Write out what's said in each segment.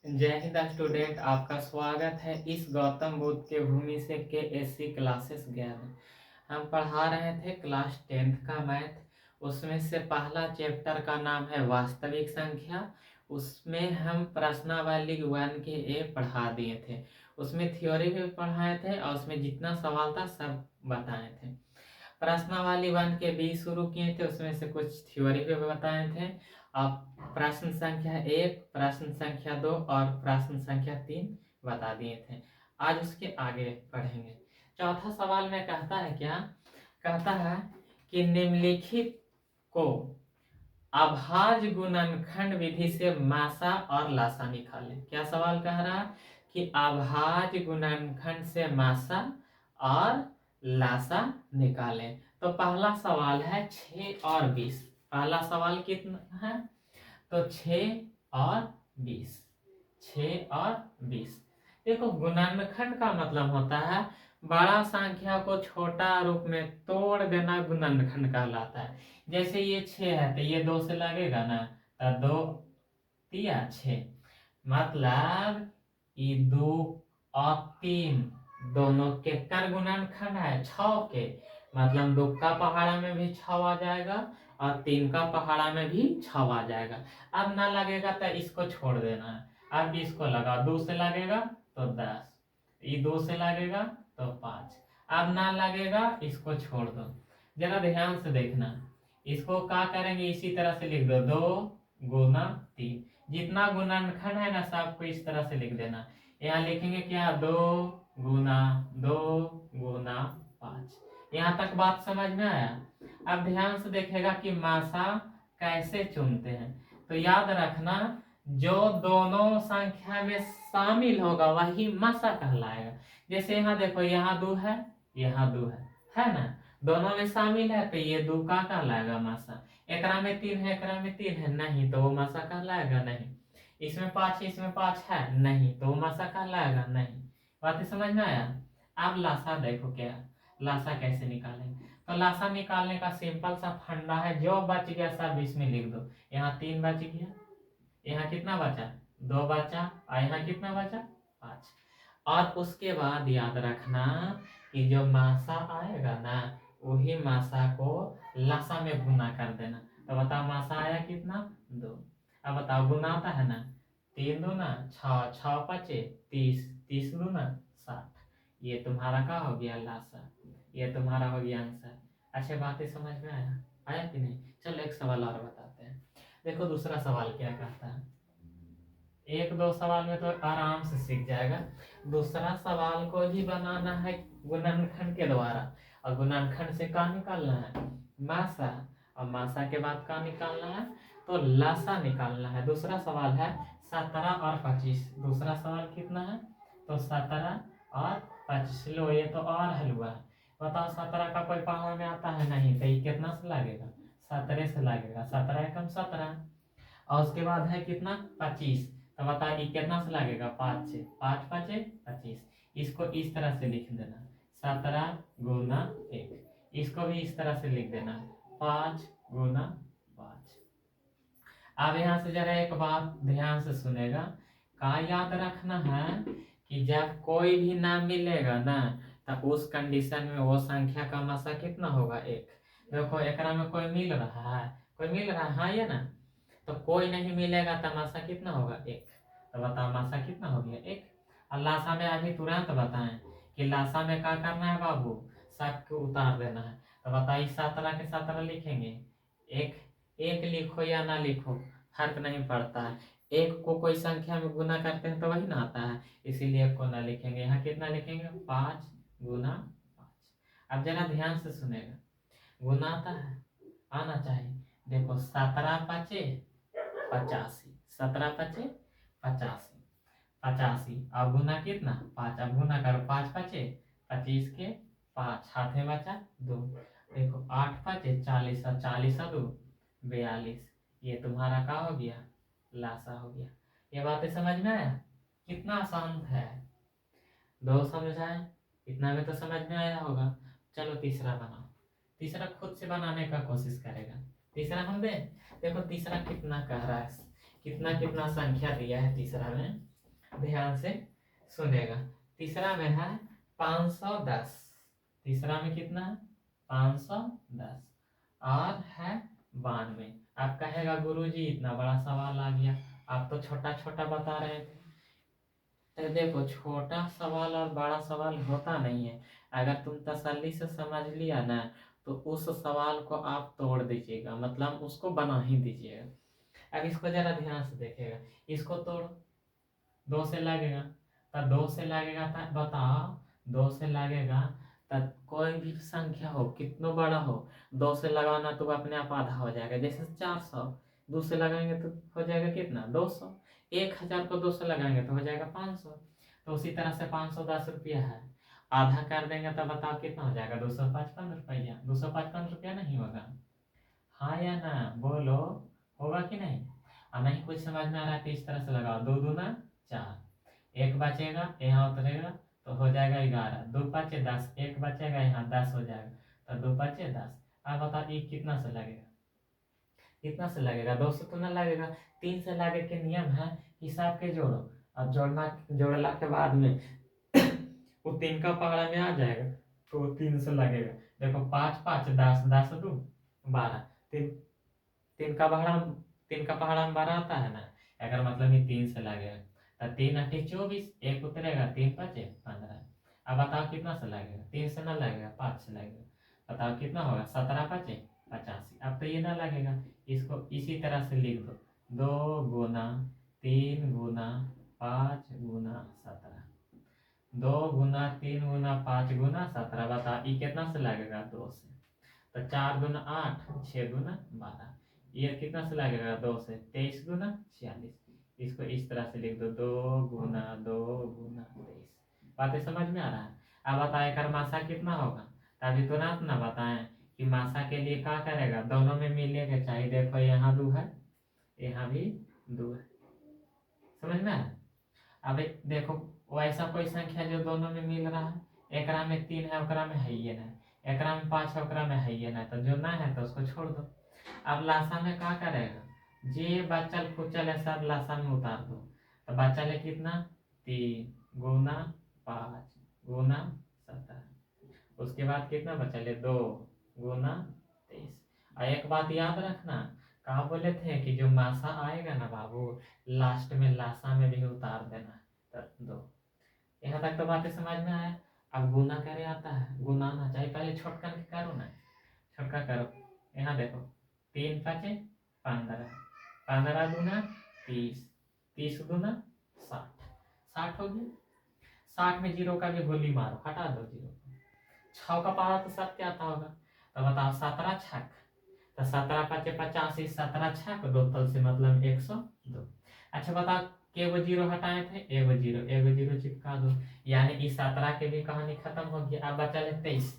जय हिंद स्टूडेंट, आपका स्वागत है इस गौतम बुद्ध के भूमि से के एससी क्लासेस 11 में। हम पढ़ा रहे थे क्लास 10th का मैथ। उसमें से पहला चैप्टर का नाम है वास्तविक संख्या। उसमें हम प्रश्नावली 1 के ए पढ़ा दिए थे। उसमें थ्योरी भी पढ़ाए थे और उसमें जितना सवाल था सब बताए थे। प्रश्नावली 1 के बी शुरू किए थे, उसमें से कुछ थ्योरी भी बताए थे। अब प्रश्न संख्या 1, प्रश्न संख्या 2 और प्रश्न संख्या 3 बता दिए थे। आज उसके आगे पढ़ेंगे। चौथा सवाल में कहता है क्या? कहता है कि निम्नलिखित को अभाज्य गुणनखंड विधि से मासा और लासा निकालें। क्या सवाल कह रहा है कि अभाज्य गुणनखंड से मासा और लासा निकालें। तो पहला सवाल है 6 और 20। पहला सवाल कितना है? तो 6 और 20। 6 और 20। देखो, गुणनखंड का मतलब होता है बड़ा संख्या को छोटा रूप में तोड़ देना, गुणनखंड कहलाता है। जैसे ये 6 है तो ये 2 से लगेगा ना, तो 2 तिया 6, मतलब ये 2 और 3 दोनों के कर गुणनखंड है 6 के, मतलब 2 का पहाड़ा में भी 6 आ जाएगा और 3 का पहाड़ा में भी 6 आ जाएगा। अब ना लगेगा तो इसको छोड़ देना है। अब इसको लगा, 2 से लगेगा तो 10, ये 2 से लगेगा तो 5। अब ना लगेगा, इसको छोड़ दो। जरा ध्यान से देखना, इसको क्या करेंगे, इसी तरह से लिख दो, 2 गुना 3। जितना गुणनखंड है ना सबको इस तरह से लिख देना। यहाँ लिखेंगे क्या, 2 गुना 2 गुना 5। यहाँ तक बात समझ में आया? अब ध्यान से देखेगा कि मासा कैसे चुनते हैं। तो याद रखना, जो दोनों संख्या में शामिल होगा वही मासा कहलाएगा। जैसे यहाँ देखो, यहाँ 2 है, यहाँ 2 है ना, दोनों में शामिल है तो ये 2 का कहलाएगा मासा। एकरा में 3 है, एकरा में 3 है, नहीं तो वो मासा कहलाएगा नहीं। इसमें 5 है, इसमें 5 है, नहीं तो वो मासा कहलाएगा नहीं। बात समझ में आया? अब लासा देखो, क्या लासा कैसे निकालेंगे। तो लासा निकालने का सिंपल सा फंडा है, जो बच गया सब इसमें लिख दो। यहाँ 3 बच गया, यहाँ कितना बचा, 2 बचा, और यहाँ कितना बचा, 5। और उसके बाद याद रखना कि जो मासा आएगा ना, वही मासा को लासा में गुना कर देना। तो बताओ मासा आया कितना, 2। अब बताओ गुना आता है ना, 3 दूना 6, 6 पचे 30, 30 दूना 60। ये तुम्हारा का हो गया लासा, ये तुम्हारा हो गया आंसर। अच्छे बातें समझ में आया? आया कि नहीं? चलो एक सवाल और बताते हैं। देखो दूसरा सवाल क्या कहता है। एक दो सवाल में तो आराम से सीख जाएगा। दूसरा सवाल को ही बनाना है गुणनखंड के द्वारा, और गुणनखंड से क्या निकालना है, मासा, और मासा के बाद क्या निकालना है, तो लासा निकालना है। दूसरा सवाल है 17 और 25। दूसरा सवाल कितना है, तो 17 और 25। लो ये तो और हलवा है। बताओ 17 का कोई पहाड़ा में आता है नहीं, तो ये कितना से लगेगा, 17 से लगेगा। 17 एकम 17, और उसके बाद है कितना, 25। तो बताइए कितना से लगेगा, 5 से, 5 5 25। इसको इस तरह से लिख देना, 17 गुना 1। इसको भी इस तरह से लिख देना, 5 गुना 5। अब यहाँ से जरा एक बात ध्यान से सुनेगा। का याद रखना है कि जब कोई भी नाम मिलेगा ना, तब उस कंडीशन में वो संख्या का मासा कितना होगा, 1। देखो एकरा में कोई मिल रहा है, कोई मिल रहा है, हाँ या ना, तो कोई नहीं मिलेगा तो मासा कितना होगा, 1। तो बताओ मासा कितना हो गया, 1। और लासा में अभी तुरंत बताएं कि लासा में क्या करना है बाबू, सब को उतार देना है। तो बताइए 17 के 17 लिखेंगे, एक एक लिखो या ना लिखो फर्क नहीं पड़ता है। एक को कोई संख्या में गुना करते हैं तो वही ना आता है, इसीलिए एक को ना लिखेंगे। यहाँ कितना लिखेंगे, 5 गुना 5। अब जरा ध्यान से सुनेगा, गुना आता है, आना चाहिए। देखो 17 पचे 85, 17 पचे 85, 85। अब गुना कितना, 5। अब गुना करो, 5 पचे 25 के 5, हाथ में बचा 2। देखो 8 पचे 40, और 40 और 2 42। ये तुम्हारा का हो गया, लासा हो गया। ये बातें समझ में आया? कितना आसान है, दो समझाए, इतना में तो समझ में आया होगा। चलो तीसरा बनाओ। तीसरा खुद से बनाने का कोशिश करेगा। तीसरा हम दे, देखो तीसरा कितना कह रहा है, कितना कितना संख्या दिया है तीसरा में। ध्यान से सुनेगा। तीसरा में है 510। तीसरा में कितना है? 510 और है 92। आप कहेगा गुरुजी इतना बड़ा सवाल आ गया, आप तो छोटा छोटा बता रहे थे। तो देखो, छोटा सवाल और बड़ा सवाल होता नहीं है। अगर तुम तसल्ली से समझ लिया ना, तो उस सवाल को आप तोड़ दीजिएगा, मतलब उसको बना ही दीजिएगा। अब इसको जरा ध्यान से देखेगा, इसको तोड़ो, 2 से लगेगा, तब 2 से लगेगा, तब बताओ, 2 से लगेगा तब कोई भी संख्या हो, कितना बड़ा हो, 2 से लगाना तो अपने आप आधा हो जाएगा। जैसे 400, 2 से लगाएंगे तो हो जाएगा कितना? 200। 1000 को 2 से लगाएंगे तो हो जाएगा 500। तो उसी तरह से 510 रुपया है, आधा कर देंगे तो बताओ कितना हो जाएगा? 255 रुपया। 255 रुपया नहीं होगा? हाँ या ना बोलो, होगा कि नहीं? और नहीं कुछ समझ में आ रहा है तो इस तरह से लगाओ, 2 दूना 4, एक बचेगा यहाँ उतरेगा तो हो जाएगा 11, 2 5 10, एक बचेगा यहाँ 10 हो जाएगा, तो 2 5 10। अब बताओ ये कितना से लगेगा? कितना से लगेगा? 2 से तो ना लगेगा, 3 से लागे के नियम है, हिसाब के जोड़ो, और जोड़ला के बाद में वो 3 का पहाड़ा में आ जाएगा तो 3 से लगेगा। देखो 5 5 10, 10 2 12, 3 3 का पहाड़ा, 3 का पहाड़ा में 12 आता है ना, अगर मतलब ये 3 से लगेगा तो 3 8 24, एक उतरेगा, 3 5 15। अब बताओ कितना से लगेगा? 3 से ना लगेगा, 5 से लगेगा, बताओ कितना होगा? 17 5 85। अब तो ये ना लगेगा, इसको इसी तरह से लिख दो, 2 गुना 3 गुना 5 गुना 17, 2 गुना 3 गुना 5 गुना 17। बताओ ये कितना से लगेगा? 2 से। तो 4 दूना 8, 6 दूना 12, ये कितना से लगेगा? 2 से। 23 गुना 46। इसको इस तरह से लिख दो, 2 गुना 2 गुना 23। बातें समझ में आ रहा है? अब बताए कर मासा कितना होगा? तभी तो ना बताएं कि मासा के लिए क्या करेगा, दोनों में मिलने के चाहिए। देखो यहाँ 2 है, यहाँ भी 2 है, समझ में आ रहा है? अब देखो, वैसा कोई संख्या जो दोनों में मिल रहा है, एकरा में 3 है, ओकरा में है ही ना, एकरा में 5 है, ओकरा में है ही ना, तो जो ना है तो उसको छोड़ दो। अब लासा में क्या करेगा? जे बचल खुचल है सब लासा में उतार दो, तो बचल है कितना? 3 गुना 5 गुना 17। उसके बाद कितना बचल है? 2 गुना 23। और एक बात याद रखना, कहा बोले थे कि जो मासा आएगा ना बाबू, लास्ट में लासा में भी उतार देना। तो 2। यहाँ तक तो बातें समझ में आया। अब गुना करे आता है, गुनाना चाहिए, पहले छोटका के करो ना, छोटका करो। यहाँ देखो, 3 5 15, 15 दूना 30, 30 दूना 60, 60 हो गया। 60 में जीरो का भी गोली मारो, हटा दो जीरो। 6 का पहाड़ा तो 7 क्या आता होगा? तो बताओ, 17 छक, तो 17 5 85, 17 छक, 2 तल से मतलब 102। अच्छा बताओ, के वो जीरो हटाए थे? एगो जीरो चिपका दो, यानी इस 17 के भी कहानी खत्म हो गई। अब बचा ले 23,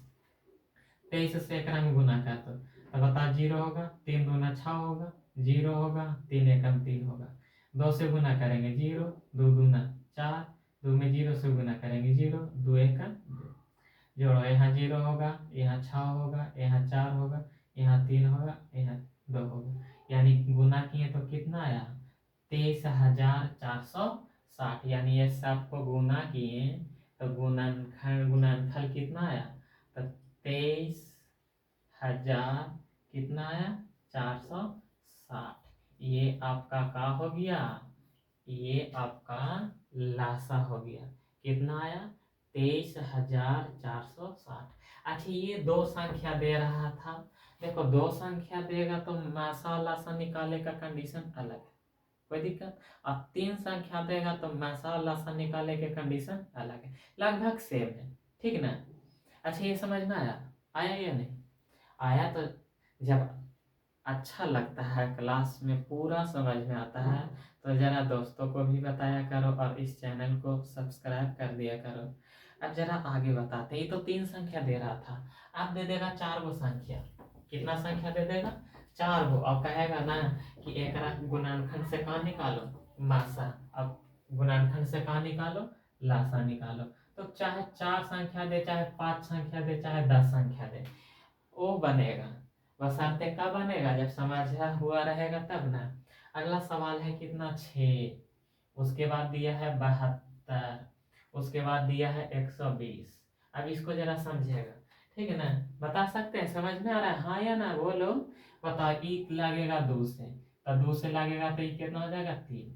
23 से एक में गुना कर दो, तो बताओ जीरो होगा, 3 दूना 6 होगा, जीरो होगा, 3 एकम 3 होगा, 2 से गुना करेंगे जीरो, 2 दूना 4, 2 में जीरो से गुना करेंगे जीरो, 2 एकम 2। जोड़ो, यहाँ जीरो होगा, यहाँ 6 होगा, यहाँ 4 होगा, यहाँ 3 होगा, यहाँ 2 होगा, यानी गुना किए तो कितना आया? 23,460। यानी ये सबको गुना किए तो गुणनफल कितना आया? तो 23,000 कितना आया? 460। ये आपका का हो गया? ये आपका लासा हो गया। कितना आया? 23,460। अच्छा, ये 2 संख्या दे रहा था। देखो, 2 संख्या देगा तो मासा और लासा निकाले का कंडीशन अलग है, कोई दिक्कत। और 3 संख्या देगा तो मासा और लासा निकाले के कंडीशन अलग है, लगभग सेम है, ठीक ना? अच्छा, ये समझ में आया? आया या नहीं आया? तो जब अच्छा लगता है, क्लास में पूरा समझ में आता है, तो जरा दोस्तों को भी बताया करो और इस चैनल को सब्सक्राइब कर दिया करो। अब जरा आगे बताते हैं। ये तो 3 संख्या दे रहा था, अब दे देगा 4 गो संख्या। कितना संख्या दे देगा? 4 गो। और कहेगा ना कि एक गुणनखंड से कहाँ निकालो? मासा। अब गुणनखंड से कहाँ निकालो? लासा निकालो। तो चाहे 4 संख्या दे, चाहे 5 संख्या दे, चाहे 10 संख्या दे, वो बनेगा। बशर्ते कब बनेगा? जब समझा हुआ रहेगा तब ना। अगला सवाल है कितना? 6। उसके बाद दिया है 72, उसके बाद दिया है 120। अब इसको जरा समझिएगा, ठीक है ना, बता सकते हैं, समझ में आ रहा है हाँ या ना बोलो। बताओ ई लगेगा 2 से, तो 2 से लगेगा तो ये कितना हो जाएगा 3।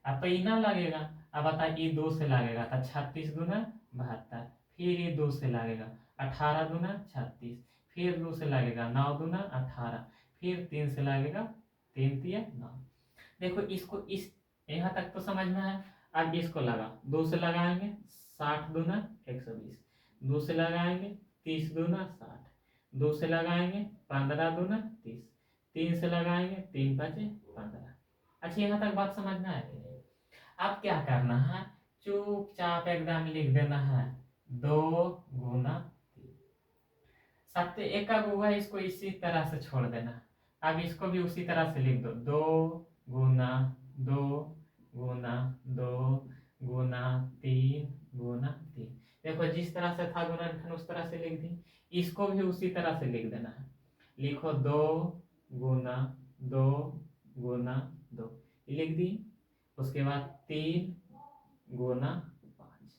अब तो ई ना लगेगा, अब बता ये 2 से लगेगा तो 36 दूना 72, फिर ये 2 से लगेगा 18 दूना 36, फिर 2 से लगेगा 9 दूना 18, फिर 3 से लगेगा 3 तिया 9। देखो इसको इस यहाँ तक तो समझ में है। अब इसको लगा 2 से लगाएंगे 60 दूना 120, 2 से लगाएंगे 30 दूना 60, 2 से लगाएंगे 15 दूना 30, 3 से लगाएंगे 3 5 15। अच्छा यहाँ तक बात समझ में आया कि नहीं। अब क्या करना है, चुपचाप एकदम लिख देना है 2 गुना 3। सत्य एक का गुआ है, इसको इसी तरह से छोड़ देना। अब इसको भी उसी तरह से लिख दो 2 गुना 2 गुना 2 गुना 3 गुना 3। देखो जिस तरह से था गुणनखंड उस तरह से लिख दी, इसको भी उसी तरह से लिख देना है। लिखो 2 गुना 2 गुना 2, ये लिख दी। उसके बाद 3 गुना 5।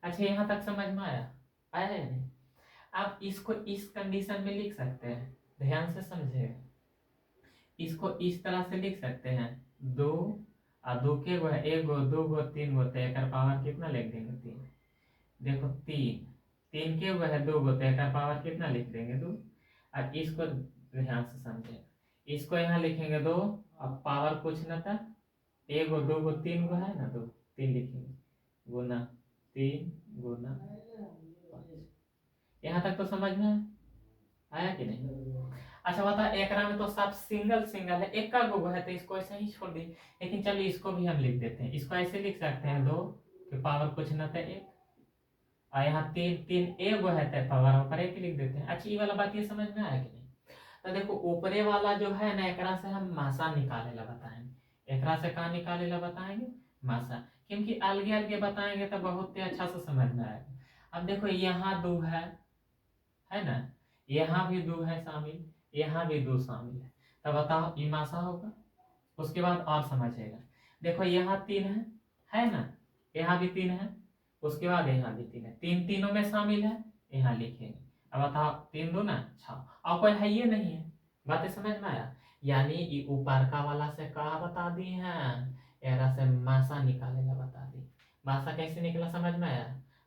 अच्छा यहाँ तक समझ में आया, आया है नहीं। आप इसको इस कंडीशन में लिख सकते हैं, ध्यान से समझिएगा। इसको इस तरह से लिख सकते हैं 2 और 2 के गो है, 1 गो 2 गो 3 गो, तो एक पावर कितना लिख देंगे 3। देखो 3 3 के गो है 2 गो, तो एक पावर कितना लिख देंगे 2। अब इसको ध्यान से समझे, इसको यहाँ लिखेंगे 2, अब पावर कुछ ना था, 1 गो 2 गो 3 गो है ना, 2 3 लिखेंगे गुना 3 गुना 5। यहाँ तक तो समझ में आया कि नहीं। अच्छा बता, एकरा में तो सब सिंगल सिंगल है, एक का गो है तो इसको ऐसे ही छोड़ दी। लेकिन चलिए इसको भी हम लिख देते हैं, इसको ऐसे लिख सकते हैं 2 के पावर कुछ ना था 1, और यहाँ 3 3 एक गो है तो पावर ऊपर 1 लिख देते हैं। अच्छा ये वाला बात ये समझ में आया कि नहीं। तो देखो ऊपरे वाला जो है ना, एकरा से हम मासा निकाले ला बताएंगे, एकरा से कहाँ निकाले ला बताएंगे, मासा, क्योंकि अलगे अलगे बताएंगे तो बहुत ही अच्छा से समझ में आएगा। अब देखो यहाँ 2 है ना, यहाँ भी 2 है शामिल, यहाँ भी 2 शामिल है, तो बताओ ये मासा होगा। उसके बाद और समझिएगा, देखो यहाँ 3 है ना, यहाँ भी 3 है, उसके बाद यहाँ भी 3 है, 3 तीनों में शामिल है, यहाँ लिखेंगे। अब बताओ 3 2 ना 6, और कोई है ये नहीं है। बातें समझ में आया, यानी ये ऊपर का वाला से कहा बता दी है, एरा से मासा निकालेगा बता दी। मासा कैसे निकला समझ में आया,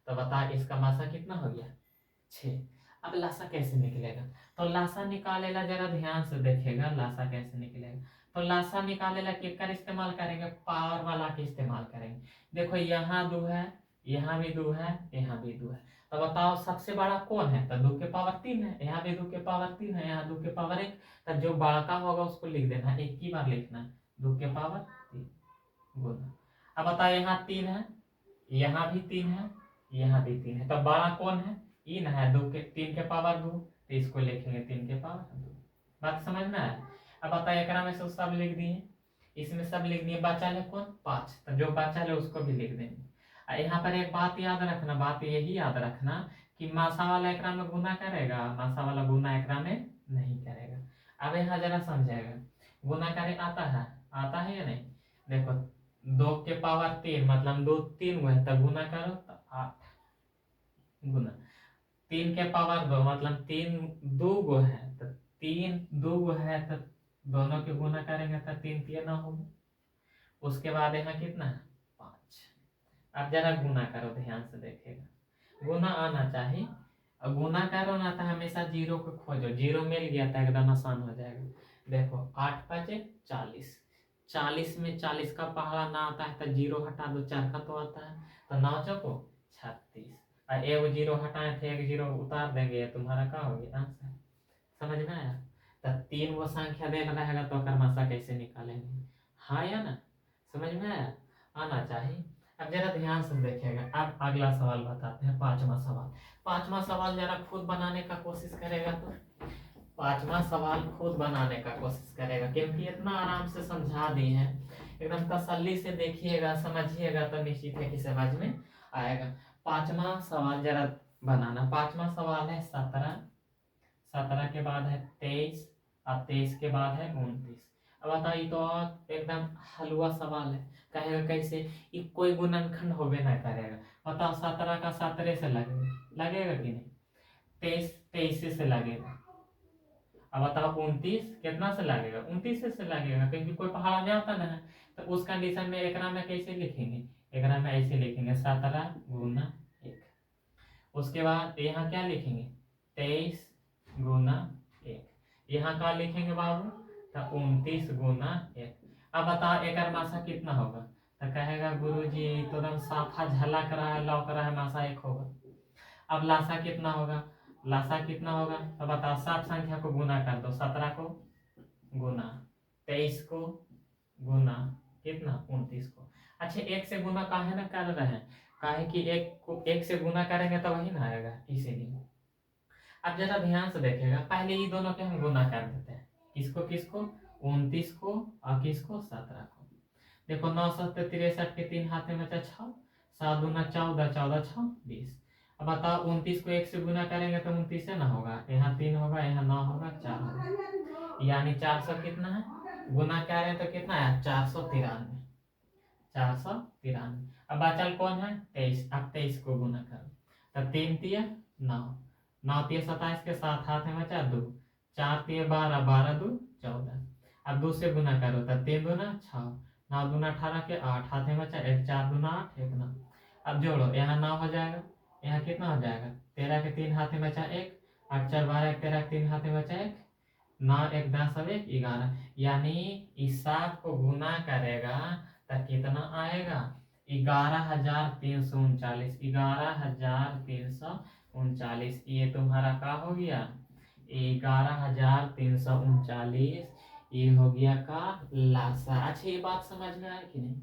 तो बता इसका मासा कितना हो गया 6। अब लासा कैसे निकलेगा, तो लासा निकालेगा, जरा ध्यान से देखेगा लासा कैसे निकलेगा। तो लासा निकालेगा किसका इस्तेमाल करेंगे, पावर वाला के इस्तेमाल करेंगे। देखो यहाँ 2 है, यहाँ भी 2 है, यहाँ भी 2 है, तो बताओ सबसे बड़ा कौन है, तो 2 के पावर 3 है, यहाँ भी 2 के पावर 3 है, यहाँ 2 के पावर 1। तो जो बड़का होगा उसको लिख देना है, एक ही बार लिखना है 2 के पावर 3 गुना। अब बताओ यहाँ 3 है, यहाँ भी 3 है, यहाँ भी 3 है, तो बड़ा कौन है, ये ना है 2 के 3 के पावर 2, तो इसको लिखेंगे 3 के पावर 2। बात समझ में आया। अब बताइए एकरा में से सब लिख दिए, इसमें सब लिख दिए, बचा है कौन 5, तो जो बचा है उसको भी लिख देंगे। यहाँ पर एक बात याद रखना, बात यही याद रखना कि मासा वाला एकरा में गुना करेगा, मासा वाला गुना एकरा में नहीं करेगा। अब यहाँ जरा समझेगा, गुना करे आता है या नहीं। देखो 2 के पावर 3 मतलब 2 3 गो है, तब गुना करो तो 8 गुना 3 के पावर 2 मतलब 3 2 गो है, तो 3 2 गो है, तो दोनों के गुना करेंगे तो 3 3 ना होगा। उसके बाद यहाँ कितना है 5। अब जरा गुना करो, ध्यान से देखेगा, गुना आना चाहिए। अब गुना करो ना तो हमेशा जीरो को खोजो, जीरो मिल गया तो एकदम आसान हो जाएगा। देखो 8 5 40, 40 में 40 का पहाड़ा ना आता है तो जीरो हटा दो, 4 का तो आता है, तो 9 चौको 36, और एक जीरो हटाए थे, एक जीरो उतार देंगे, तुम्हारा क्या हो गया आंसर। समझ में आया। तो 3 वो संख्या देना रहेगा तो कर्मशा कैसे निकालेंगे, हाँ या ना, समझ में आया, आना चाहिए। अब जरा ध्यान से देखेगा। अब अगला सवाल बताते हैं, 5वां सवाल। 5वां सवाल जरा खुद बनाने का कोशिश करेगा, तो 5वां सवाल खुद बनाने का कोशिश करेगा, क्योंकि इतना आराम से समझा दी है, एकदम तसल्ली से देखिएगा समझिएगा तो निश्चित है कि समझ में आएगा। 5वां सवाल जरा बनाना। 5वां सवाल है 17, 17 के बाद है 23, और 23 के बाद है 29। अब बताइए तो एकदम हलवा सवाल है। कहेगा कैसे, ये कोई गुणनखंड होबे ना करेगा। बताओ 17 का 17 से लगेगा, लगेगा कि नहीं? 23 23 से लगेगा। अब बताओ 29 कितना से लगेगा? 29 से लगेगा, क्योंकि कोई पहाड़ जाता ना है। तो उस कंडीशन में एकरा में कैसे लिखेंगे? एकरा में ऐसे लिखेंगे 17 गुना 1। उसके बाद यहाँ क्या लिखेंगे? 23 गुना 1। यहाँ क्या लिखेंगे बाबू? तो 29 गुना 1। अब बताओ एक मासा कितना होगा? तो कहेगा गुरुजी तो एकदम साफा झलक रहा है, लौक रहा है, मासा 1 होगा। अब लासा कितना होगा? लासा कितना होगा तो बताओ, 7 संख्या को गुना कर दो, 17 को गुना 23 को गुना कितना 29 को। अच्छा, 1 से गुना काहे ना कर रहे हैं? काहे कि 1 को 1 से गुना करेंगे तो वही ना आएगा, इसीलिए। अब जरा ध्यान से देखेगा, पहले ये दोनों के हम गुना कर देते हैं। किसको किसको? 29 को और किसको? 17 को। देखो 9 7 63 के 3 हाथे में 6, 7 दूना 14, 14 6 20। अब बताओ 29 को 1 से गुना करेंगे तो 29 से ना होगा, यहाँ 3 होगा, यहाँ 9 होगा, 4 होगा, यानी 400 कितना है? गुना कह रहे हैं तो कितना है? 493। 493। अब बचल कौन है? 23। अब 23 को गुना करो तो 3 तिया 9, 9 तिया 27 के 7 हाथ में बचा 2, 4 तिया 12, 12 2 14। अब 2 से गुना करो तो 3 दूना 6, 9 दूना 18 के 8 हाथ में बचा 1, 4 दूना 8 1 9। अब जोड़ो, यहाँ 9 हो जाएगा, यहाँ कितना हो जाएगा? 13 के 3 हाथ में बचा 1, 8 4 12 13 के 3 हाथ में बचा 1, 9 1 10 अब 1 11। यानी इस 7 को गुना करेगा तो कितना आएगा? 11,339। 11,339। ये तुम्हारा का हो गया? 11,339। ये हो गया का लासा। अच्छा, ये बात समझ में आया कि नहीं?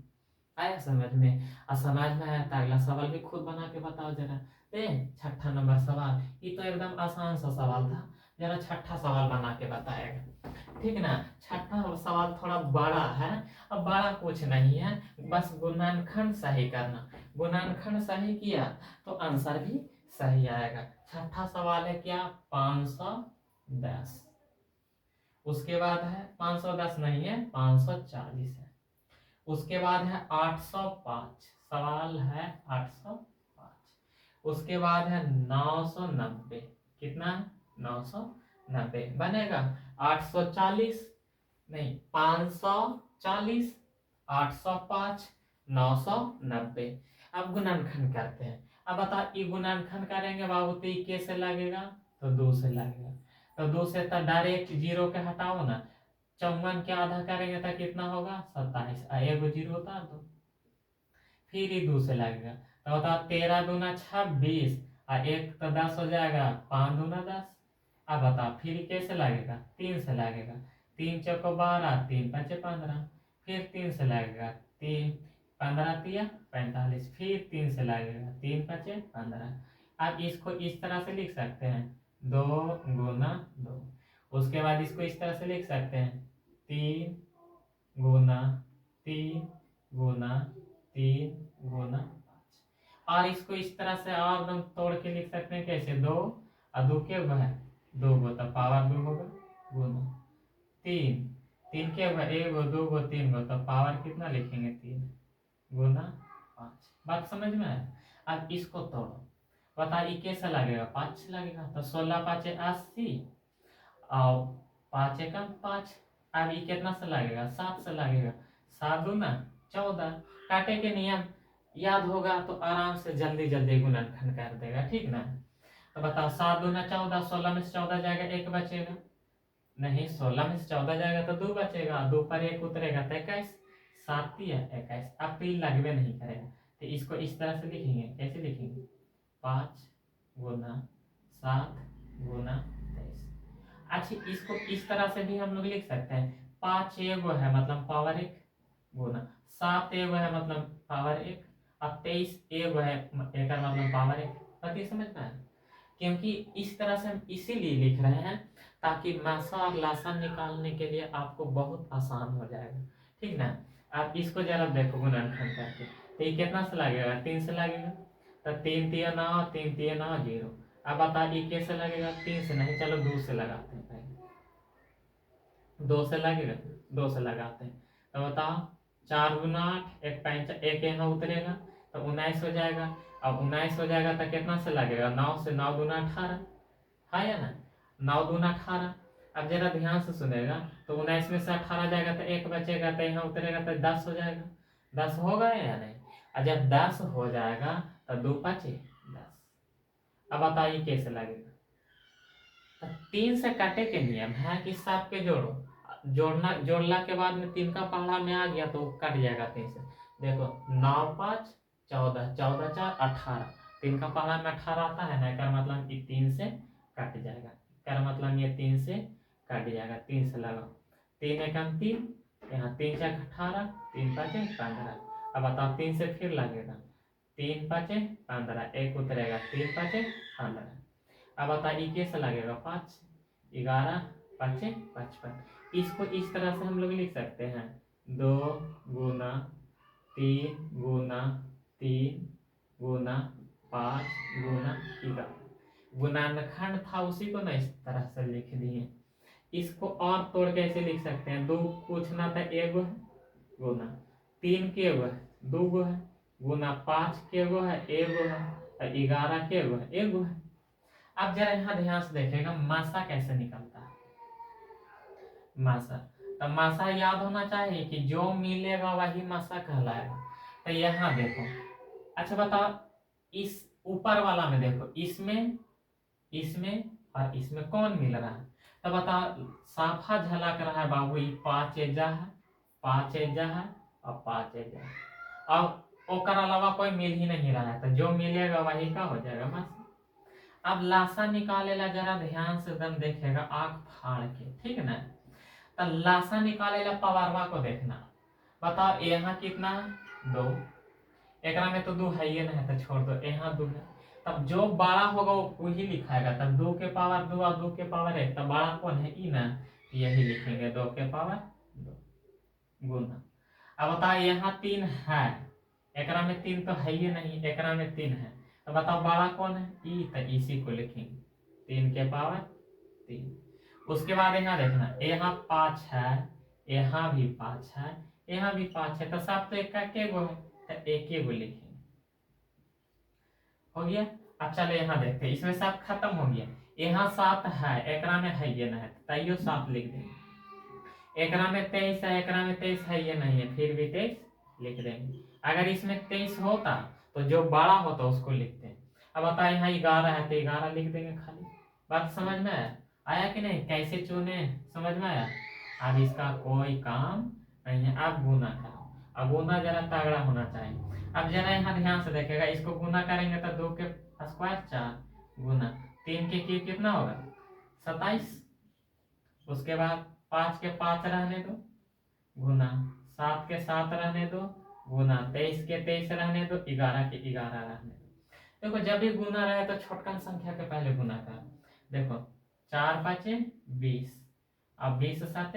आया समझ में? और समझ में आया तो अगला सवाल भी खुद बना के बताओ जरा। दे, छठा नंबर सवाल, ये तो एकदम आसान सा सवाल था। जरा छठा सवाल बना के बताएगा, ठीक ना? छठा सवाल थोड़ा बड़ा है। अब बड़ा कुछ नहीं है, बस गुणनखंड सही करना। गुणनखंड सही किया तो आंसर भी सही आएगा। छठा सवाल है क्या? 510। उसके बाद है 510 नहीं है, 540 है। उसके बाद है 805। सवाल है 805। उसके बाद है 990। कितना है? 990 बनेगा। 840 नहीं, 540, 805, 990। अब गुणनखंड करते हैं। अब बता, ये गुणनखंड करेंगे बाबू तो ये कैसे लगेगा? तो 2 से लगेगा। तो 2 से तो डायरेक्ट 0 के हटाओ ना। 54 के आधा करेंगे तो कितना होगा? 27। एगो 0 उतार दो, फिर ही 2 से लगेगा। तो बताओ 13 दूना 26 और 1 तो 10 हो जाएगा, 5 दूना 10। अब बताओ फिर कैसे लगेगा? 3 से लगेगा। 3 चौको 12, 3 पचे 15, फिर 3 से लगेगा। 3 15 तिया 45, फिर 3 से लगेगा। 3 पचे 15। अब इसको इस तरह से लिख सकते हैं, 2 गुना 2। उसके बाद इसको इस तरह से लिख सकते हैं, 3 गुना 3 गुना 3 गुना 5। और इसको इस तरह से और एकदम तोड़ के लिख सकते हैं, कैसे? 2 और 2 के हुआ है 2 गो तो पावर 2 होगा, गुना 3, 3 के हुआ 1 गो 2 गो 3 गो तो पावर कितना लिखेंगे? 3 गुना 5। बात समझ में आया? अब इसको तोड़ो, बताइए कैसे लगेगा? 5 से लगेगा तो 16 5 80 और 5 एकम 5। अब ये कितना से लगेगा? 7 से लगेगा। 7 दूना 14। काटे के नियम याद होगा तो आराम से जल्दी जल्दी गुणनखंड कर देगा, ठीक ना? तो बताओ 7 दूना 14, 16 में से 14 जाएगा 1 बचेगा, नहीं 16 में से 14 जाएगा तो 2 बचेगा, 2 पर 1 उतरेगा तो 21। 7 है 21। अब तो ये लगवे नहीं करेगा, तो इसको इस तरह से लिखेंगे, कैसे लिखेंगे? 5 गुना 7 गुना 23। अच्छा, इसको इस तरह से भी हम लोग लिख सकते हैं, 5 एगो है मतलब पावर 1 गुना 7 एगो है मतलब पावर 1 और 23 एगो है एक मतलब पावर 1। बात समझ में आया? क्योंकि इस तरह से हम इसीलिए लिख रहे हैं ताकि मासा और लासा निकालने के लिए आपको बहुत आसान हो जाएगा, ठीक ना? आप इसको जरा देखो गुणनखंड करके, तो ये कितना से लगेगा? 3 से लगेगा। तो 3 तिया 9, 3 तिया 9 0। अब बताइए कैसे लगेगा? 3 से नहीं, चलो 2 से लगाते हैं पहले। 2 से लगेगा, 2 से लगाते हैं तो बताओ 4 गुना 8, एक 5, एक यहाँ उतरेगा तो 19 हो जाएगा। अब 19 हो जाएगा तो कितना से लगेगा, 9 से, 9 दूना 18 है या ना, 9 दूना 18। अब जरा ध्यान से सुनेगा तो 19 में से 18 जाएगा तो एक बचेगा तो यहाँ उतरेगा तो 10 हो जाएगा। 10 होगा या नहीं, और जब 10 हो जाएगा तो 2 5 10। अब बताइए कैसे लगेगा। 3 से काटे के नियम है कि सबके जोड़ो, जोड़ला के बाद में 3 का पहाड़ा में आ गया तो कट जाएगा 3 से। देखो 9 5 14, 14 4 18, 3 का पहाड़ा में 18 आता है ना, क्या मतलब कि 3 से कट जाएगा। क्या मतलब ये 3 से कट जाएगा, 3 से लगाओ, 3 एकम 3, यहाँ 3 4 18, 3 5 15। अब बताओ 3 से फिर लगेगा, 3 5 15, एक उतरेगा, 3 5 15। अब बताइए कैसे लगेगा, 5 11 5 55। इसको इस तरह से हम लोग लिख सकते हैं, 2 गुना 3 गुना 3 गुना 5 गुना 11। गुणनखंड था उसी को ना इस तरह से लिख दिए। इसको और तोड़ कैसे लिख सकते हैं, 2 कुछ ना था एगो है, गुना 3 के एगो है, 2 गो है, गुना 5 के एगो है, एगो है, 11 के एगो है, एगो है। अब जरा यहाँ ध्यान से देखेगा मासा कैसे निकलता है। मासा, तो मासा याद होना चाहिए कि जो मिलेगा वही मासा कहलाएगा। तो यहाँ देखो, अच्छा बताओ इस ऊपर वाला में देखो, इसमें इसमें और इसमें कौन मिल रहा है, तो बताओ साफा झलक रहा है बाबू, ये 5 एजा है, 5 एजा है और 5 एजा है। अब ओकर अलावा कोई मिल ही नहीं रहा है, तो जो मिलेगा वही का हो जाएगा मासा। अब लाशा निकाले ला जरा ध्यान से एकदम देखेगा आंख फाड़ के, ठीक है ना। तो लाशा निकाले ला पवारवा को देखना, बताओ यहाँ कितना है, 2, एकरा में तो 2 है ही नहीं तो छोड़ दो, यहाँ 2 है। तब जो बड़ा होगा वो वही लिखाएगा, तब 2 के पावर 2 और 2 के पावर 1, तब बड़ा कौन है ई ना, यही लिखेंगे 2 के पावर 2 गुना। अब बताओ यहाँ 3 है, एकरा में 3 तो है ही नहीं, एकरा में 3 है, तो बताओ बड़ा कौन है ई, तो इसी को लिखेंगे 3 के पावर 3। उसके बाद यहाँ देखना, यहाँ 5 है, यहाँ भी 5 है, यहाँ भी 5 है, तो सब तो एक का के गो है, तो एक ही गो लिखेंगे। हो गया। अब चलो यहाँ देखते हैं, इसमें 7 खत्म हो गया, यहाँ 7 है, एकरा में है ये नहीं, तैयो 7 लिख देंगे। एकरा में 23 है, एकरा में 23 है ये नहीं है, फिर भी 23 लिख देंगे। अगर इसमें 23 होता तो जो बड़ा होता उसको लिखते हैं। अब बता यहाँ 11 है तो 11 लिख देंगे खाली। बात समझ में आया कि नहीं, कैसे चुने, समझ में आया। अब इसका कोई काम नहीं है। अब गुना करो, अब गुना जरा तगड़ा होना चाहिए। अब जरा यहाँ ध्यान से देखेगा, इसको गुना करेंगे तो 2 के स्क्वायर 4 गुना 3 के क्यूब कितना होगा 27। उसके बाद 5 के 5 रहने दो गुना 7 के 7 रहने दो गुना 23 के 23 रहने दो 11 के 11 रहने दो। देखो जब भी गुना रहे तो छोटकन संख्या के पहले गुना कर। देखो 4 5 20, अब 20 7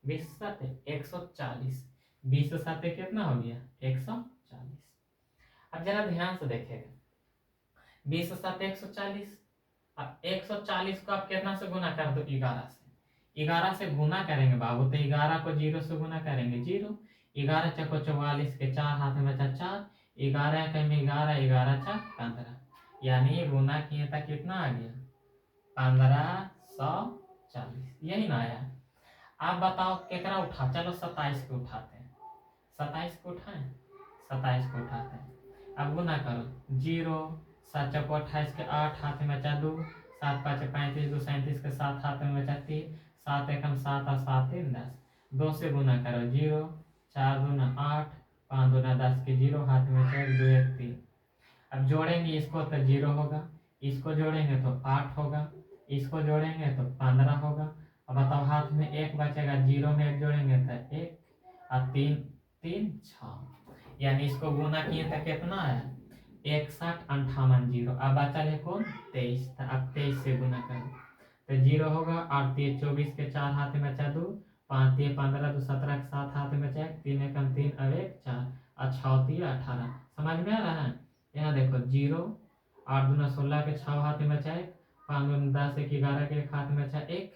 20 7 140, 20 7 कितना हो गया 140। अब जरा ध्यान से देखेगा, 20 7 140, अब 140 को आप कितना से गुना कर दो 11 से, 11 से गुना करेंगे बाबू तो 11 को 0 से गुना करेंगे 0, 11 चको 44 के 4 हाथ में बचा 4, 11 के में 11, 11 4 15, यानी ये गुना किए था कितना आ गया 1540, यही ना आया। आप बताओ केकरा उठा, चलो 27 को उठाते हैं, 27 को उठाएं, 27 को उठाते हैं। अब गुना करो 0 7 चौको 28 के 8 हाथ में बचा 2, 7 5 35 2 37 के 7 हाथ में बचा 3, 7 एकम 7 और 7 3 10, 2 से गुना करो 0 4 दूना 8 5 दूना 10 के 0 हाथ में बचा 2 1 3। अब जोड़ेंगे इसको तो 0 होगा, इसको जोड़ेंगे तो 8 होगा, इसको जोड़ेंगे तो 15 होगा। अब बताओ हाथ में 1 बचेगा, 0 में 1 जोड़ेंगे तो 1 और 3 3 6, यानी इसको गुना किए तो कितना है 61 58 0। अब बचा है कौन 23, तो अब 23 से गुना करो तो 0 होगा, 8 3 24 के 4 हाथ में बचा 2, 5 3 15 2 17 के 7 हाथ में बचा 3 एकम 3 अब 1 4 और 6 3 18। समझ में आ रहा है। यहाँ देखो 0 8 दूना 16 के 6 हाथ में बचा 1, 5 दूना 10 1 11 के 1 हाथ में बचा 1,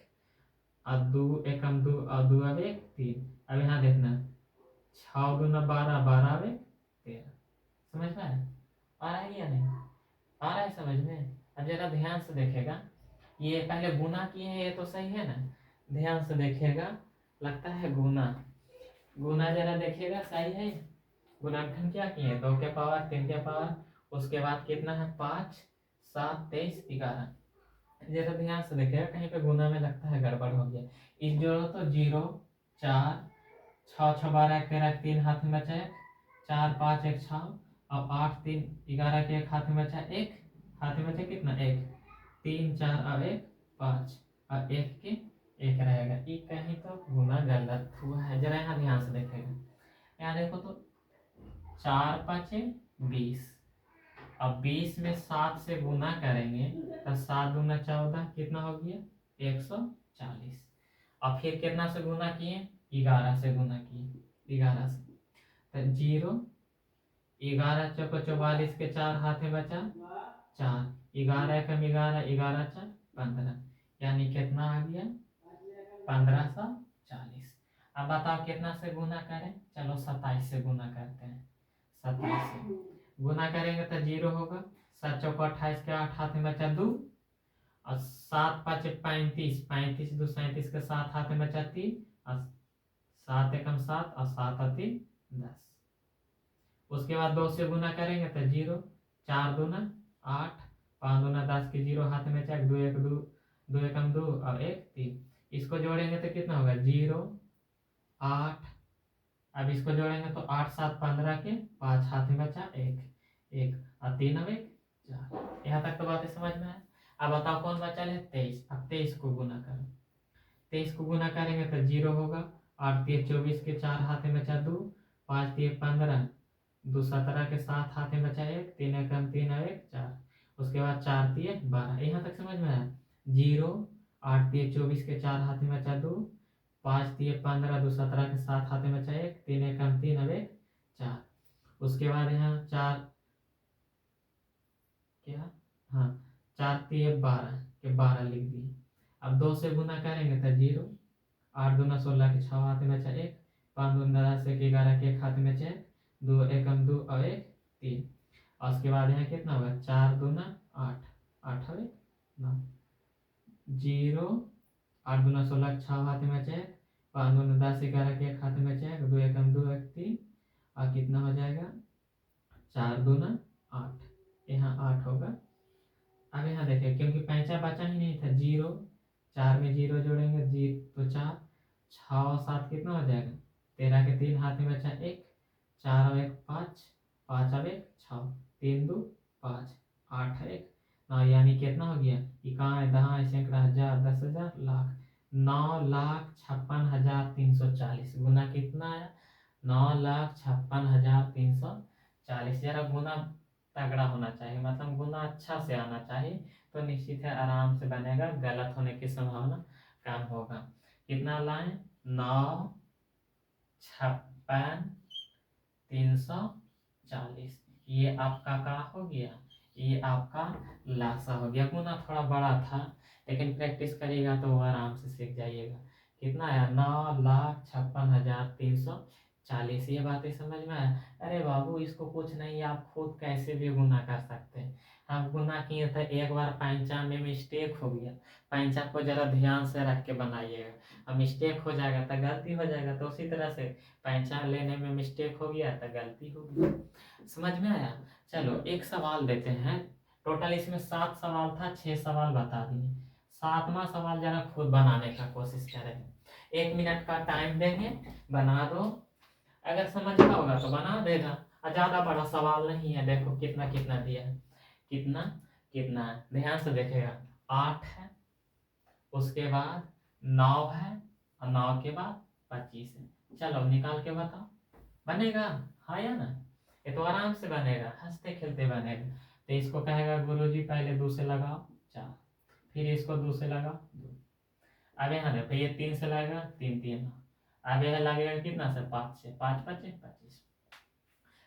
और 2 एकम 2 और 2 अब 1 3। अब यहाँ देखना 6 दूना 12 12 अब 1 13। समझ में आया? आ रहा है या नहीं आ रहा है समझ में? अब जरा ध्यान से देखेगा, ये पहले गुना किए हैं, ये तो सही है ना, ध्यान से देखेगा, लगता है गुना गुना जरा देखिएगा सही है। गुणनखंड क्या किए, 2 के पावर 3 के पावर, उसके बाद कितना है 5 7 23 11। जरा ध्यान से देखिएगा, कहीं पे गुना में लगता है गड़बड़ हो गया। इस जोड़ो तो 0 4 6 6 12 1 13 3 हाथ में बचा 1 4 5 1 6 और 8 3 11 के एक हाथ में बचा 1 हाथ में बचा कितना 1 3 4 और 1 5 और 1 के 1 रहेगा। ये कहीं तो गुना गलत हुआ है, जरा यहाँ ध्यान से देखेगा। यहाँ देखो तो 4 5 20। अब 20 में 7 से गुना करेंगे तो 7 दूना 14 कितना हो गया 140। और फिर कितना से गुना किए 11 से गुना किए 11 से, तो 0 11 चौको 44 के 4 हाथ में बचा 4 11 कम 11 11 4 15, यानी कितना आ गया 1540। अब बताओ कितना से गुना करें, चलो 27 से गुना करते हैं। 27 से गुना करेंगे तो 0 होगा, 7 चौको 28 के 8 हाथ में बचा 2 और 7 5 35 35 2 37 के 7 हाथ में बचा 3 और 7 एकम 7 और 7 और 3 10। उसके बाद 2 से गुना करेंगे तो 0 4 दूना 8 5 दूना 10 के 0 हाथ में बचा 2 1 2 2 एकम 2 और 1 3। इसको जोड़ेंगे तो कितना होगा 0 8। अब इसको जोड़ेंगे तो 8 7 15 के 5 हाथ में बचा 1 1 और 3 अब 1 4। यहाँ तक तो बातें समझ में है। अब बताओ कौन बचा है 23। अब 23 को गुना करो, 23 को गुना करेंगे तो 0 होगा, 8 3 24 के 4 हाथ में बचा 2 5 3 15 2 17 के 7 हाथ में बचा 1 3 एकम 3 और 1 4। उसके बाद 4 3 12। यहाँ तक समझ में आया। 0 8 3 24 के 4 हाथ में बचा 2 5 3 15 2 17 के 7 हाथ में बचा 1 3 एकम 3 और 1 4। उसके बाद यहाँ 4 क्या, हाँ 4 3 12 के 12 लिख दिए। अब 2 से गुना करेंगे तो 0 8 दूना 16 के 6 हाथ में बचा 1 5 दूना 10 के 11 के 1 हाथ में बचा 2 एकम 2 और 1 3। और उसके बाद यहाँ कितना होगा 4 दूना 8 8 और 1 9 0 8 दूना 16 के 6 हाथ में बचा 1 5 दूना 10 11 के 1 हाथ में बचा 2 एकम 2 1 3 और कितना हो जाएगा 4 दूना 8। यहाँ 8 होगा। अब यहाँ देखें क्योंकि पैंचा बचा ही नहीं था 0 4 में 0 जोड़ेंगे 0 तो 4 6 और 7 कितना हो जाएगा 13 के 3 हाथ में बचा 1 4 और 1 5 5 और 1 6 3 2 5 8 और 1 9, यानी कितना हो गया इकाई दहाई सैकड़ा हजार 10,000 लाख 9,56,340। गुना कितना आया 9,56,340। जरा गुना तगड़ा होना चाहिए, मतलब गुना अच्छा से आना चाहिए, तो निश्चित है आराम से बनेगा, गलत होने की संभावना कम होगा। कितना लाएं 9,56,340। ये आपका का हो गया, ये आपका लासा हो गया। गुना थोड़ा बड़ा था लेकिन प्रैक्टिस करिएगा तो आराम से सीख जाइएगा। कितना आया 9,56,340। ये बातें समझ में आया। अरे बाबू इसको कुछ नहीं, आप खुद कैसे भी गुना कर सकते हैं। हम गुना किए थे एक बार पैंचा में मिस्टेक हो गया, पैंचा को जरा ध्यान से रख के बनाइएगा, अब मिस्टेक हो जाएगा तो गलती हो जाएगा, तो उसी तरह से पैंचा लेने में मिस्टेक हो गया तो गलती हो गई। समझ में आया। चलो एक सवाल देते हैं। टोटल इसमें 7 सवाल था, 6 सवाल बता दिए। 7वां सवाल जरा खुद बनाने का कोशिश करें। 1 मिनट का टाइम देंगे, बना दो। अगर समझ का होगा तो बना देगा। ज्यादा बड़ा सवाल नहीं है। देखो कितना कितना दिया है, कितना कितना है, ध्यान से देखेगा। 8 है, उसके बाद 9 है और 9 के बाद 25 है। चलो निकाल के बताओ, बनेगा हाँ या ना। ये तो आराम से बनेगा, हंसते खेलते बनेगा। तो इसको कहेगा गुरुजी पहले 2 से लगाओ 4, फिर इसको 2 से लगाओ 2। अब यहाँ देखो ये 3 से लगेगा 3 3। अब यह लगेगा कितना से 5 से 5 5 25।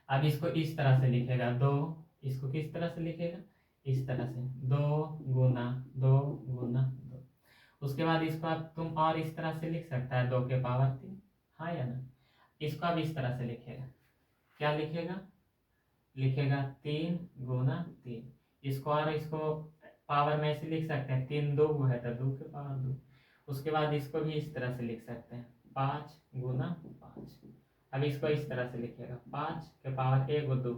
अब इसको इस तरह से लिखेगा 2, इसको किस तरह से लिखेगा इस तरह से 2 गुना 2 गुना 2। उसके बाद इसको आप तुम और इस तरह से लिख सकता है 2 के पावर 3, हाँ या ना। इसको अब इस तरह से लिखेगा, क्या लिखेगा, लिखेगा 3 गुना 3। इसको और इसको पावर में ऐसे लिख सकते हैं, 3 2 है तो 2 के पावर 2। उसके बाद इसको भी इस तरह से लिख सकते हैं 5 गुना 5। अब इसको इस तरह से लिखेगा 5 के पावर 1 2।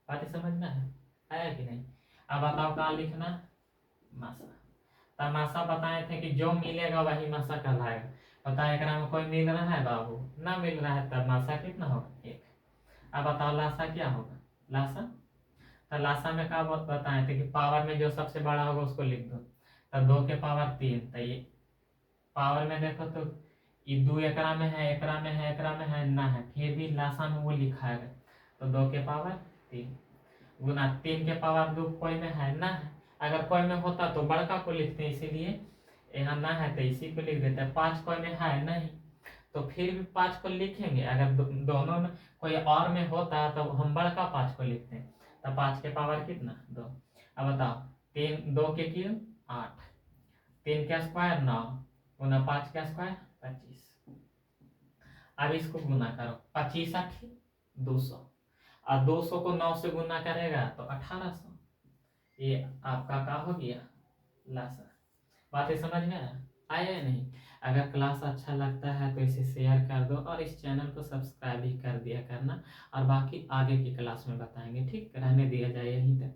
बातें समझना है, आया कि नहीं। अब बताओ कहाँ लिखना, मासा। तमाशा बताए थे कि जो मिलेगा वही मासा कहलाएगा। पता एकरा में कोई मिल रहा है बाबू, ना मिल रहा है, तब मासा कितना होगा 1। अब बताओ लासा क्या होगा, लासा। तो लासा में क्या बताए थे कि पावर में जो सबसे बड़ा होगा उसको लिख दो। तो 2 के पावर 3, तो ये पावर में देखो तो ये 2 एकरा में है, एकरा में है, एकरा में है ना है, फिर भी लासा में वो लिखा है। तो 2 के पावर 3 गुना 3 के पावर 2 कोई में है ना है। अगर कोई में होता तो बड़का को लिखते हैं, इसीलिए यहाँ ना है तो इसी को लिख देते हैं। 5 कोई में है नहीं, तो फिर भी 5 को लिखेंगे। अगर दोनों में कोई और में होता तो हम बड़का 5 को लिखते हैं। तो 5 के पावर कितना 2। अब बताओ 3 2 के क्यूब 8, 3 का स्क्वायर 9 गुना 5 का स्क्वायर 25। अब इसको गुना करो, 25 8 200, और 200 को 9 से गुना करेगा तो 1800। ये आपका क्या हो गया, लासा। बातें समझ में आया या नहीं। अगर क्लास अच्छा लगता है तो इसे शेयर कर दो और इस चैनल को सब्सक्राइब भी कर दिया करना। और बाकी आगे की क्लास में बताएंगे, ठीक, रहने दिया जाए यहीं तक।